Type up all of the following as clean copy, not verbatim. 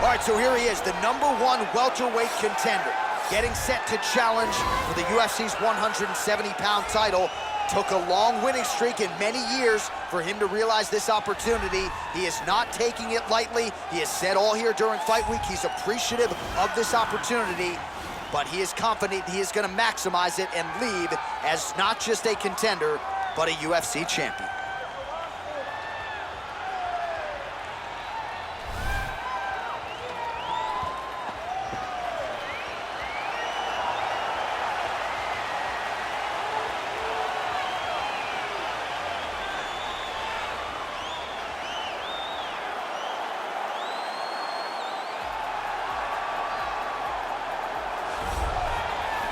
All right, so here he is, the #1 welterweight contender, getting set to challenge for the UFC's 170-pound title. Took a long winning streak in many years for him to realize this opportunity. He is not taking it lightly. He has said all here during fight week he's appreciative of this opportunity, but he is confident he is going to maximize it and leave as not just a contender, but a UFC champion.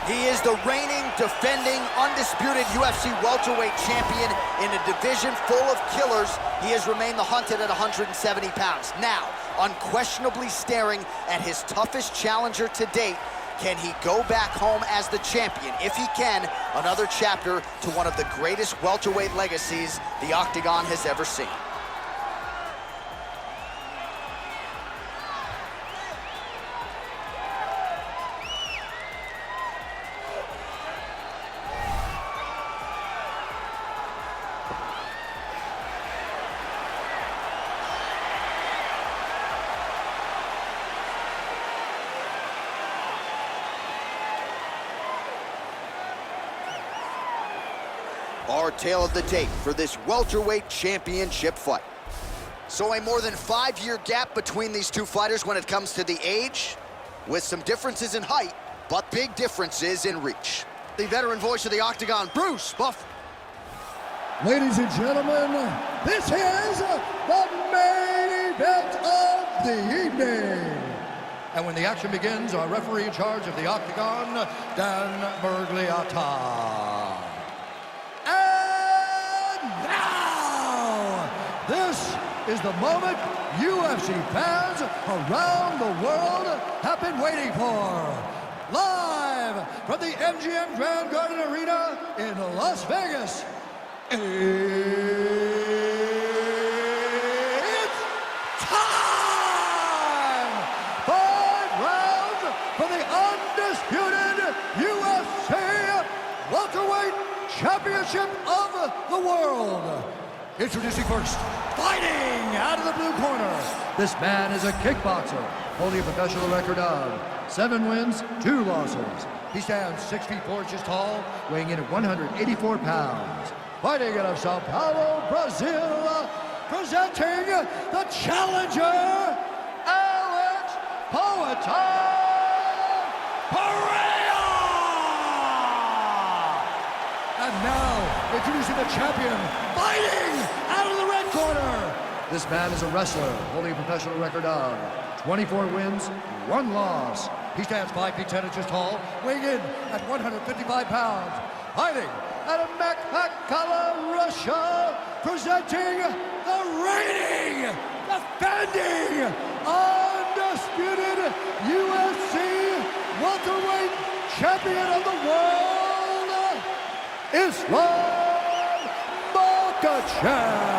He is the reigning, defending, undisputed UFC welterweight champion in a division full of killers. He has remained the hunted at 170 pounds. Now, unquestionably staring at his toughest challenger to date. Can he go back home as the champion? If he can, another chapter to one of the greatest welterweight legacies the Octagon has ever seen. Our tale of the tape for this welterweight championship fight. So a more than 5-year gap between these two fighters when it comes to the age, with some differences in height, but big differences in reach. The veteran voice of the Octagon, Bruce Buff. Ladies and gentlemen, this is the main event of the evening. And when the action begins, our referee in charge of the Octagon, Dan Bergliata. This is the moment UFC fans around the world have been waiting for. Live from the MGM Grand Garden Arena in Las Vegas, it's time! 5 rounds for the undisputed UFC welterweight championship of the world. Introducing first, fighting out of the blue corner. This man is a kickboxer, holding a professional record of 7 wins, 2 losses. He stands 6 feet 4 inches tall, weighing in at 184 pounds. Fighting out of Sao Paulo, Brazil, presenting the challenger, Alex Pereira! And now, introducing the champion, fighting out of the red corner. This man is a wrestler, holding a professional record of 24 wins, 1 loss. He stands 5 feet 10 inches tall, weighing in at 155 pounds. Fighting out of Makhachev, Russia, presenting the reigning, defending, undisputed UFC welterweight champion of the world, Islam Makhachev.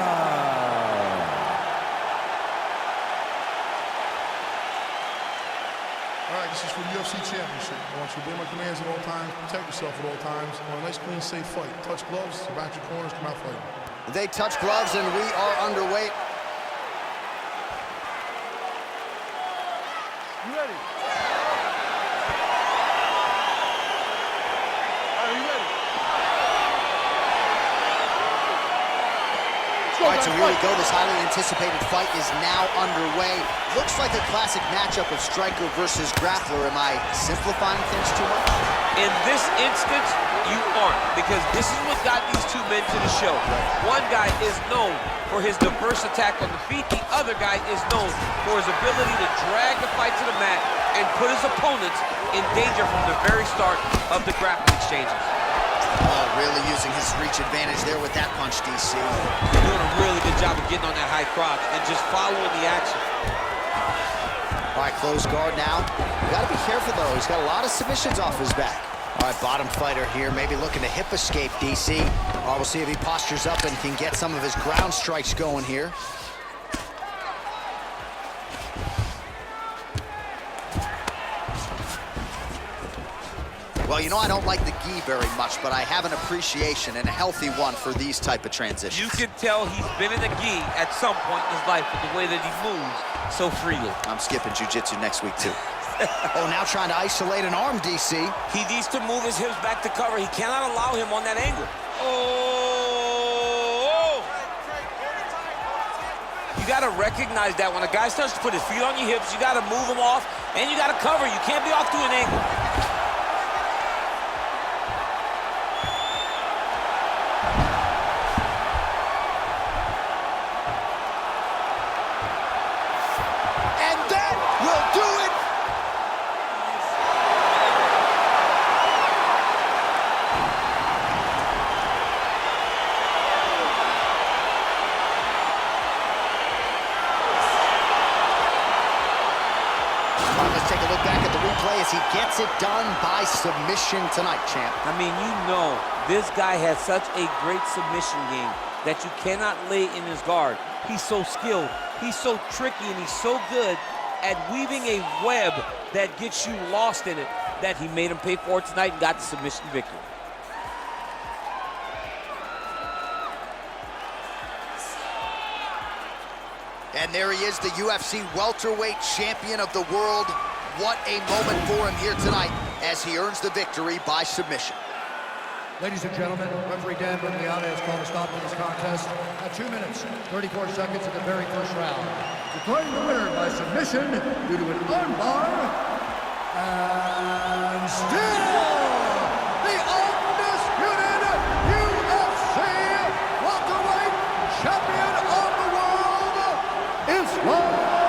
All right, this is for the UFC Championship. I want you to obey my commands at all times, protect yourself at all times. I want a nice, clean, safe fight. Touch gloves, back your corners, come out fighting. They touch gloves and we are underway. You ready? Are you ready? All right, so here we go. This highly anticipated fight is now underway. Looks like a classic matchup of striker versus grappler. Am I simplifying things too much? In this instance, you aren't, because this is what got these two men to the show. One guy is known for his diverse attack on the feet. The other guy is known for his ability to drag the fight to the mat and put his opponents in danger from the very start of the grappling exchanges. Oh, really using his reach advantage there with that punch, DC. He's doing a really good job of getting on that high crotch and just following the action. All right, close guard now. Got to be careful, though. He's got a lot of submissions off his back. All right, bottom fighter here, maybe looking to hip escape, DC. All right, we'll see if he postures up and can get some of his ground strikes going here. Well, you know, I don't like the gi very much, but I have an appreciation and a healthy one for these type of transitions. You can tell he's been in the gi at some point in his life with the way that he moves so freely. I'm skipping jiu-jitsu next week, too. Oh, now trying to isolate an arm, DC. He needs to move his hips back to cover. He cannot allow him on that angle. Oh! You got to recognize that when a guy starts to put his feet on your hips, you got to move him off, and you got to cover. You can't be off to an angle. Let's take a look back at the replay as he gets it done by submission tonight, champ. I mean, you know, this guy has such a great submission game that you cannot lay in his guard. He's so skilled, he's so tricky, and he's so good at weaving a web that gets you lost in it that he made him pay for it tonight and got the submission victory. And there he is, the UFC welterweight champion of the world. What a moment for him here tonight as he earns the victory by submission. Ladies and gentlemen, referee Dan Bergliana has called a stop to this contest at 2 minutes, 34 seconds of the very first round. Declaring the winner by submission due to an armbar and still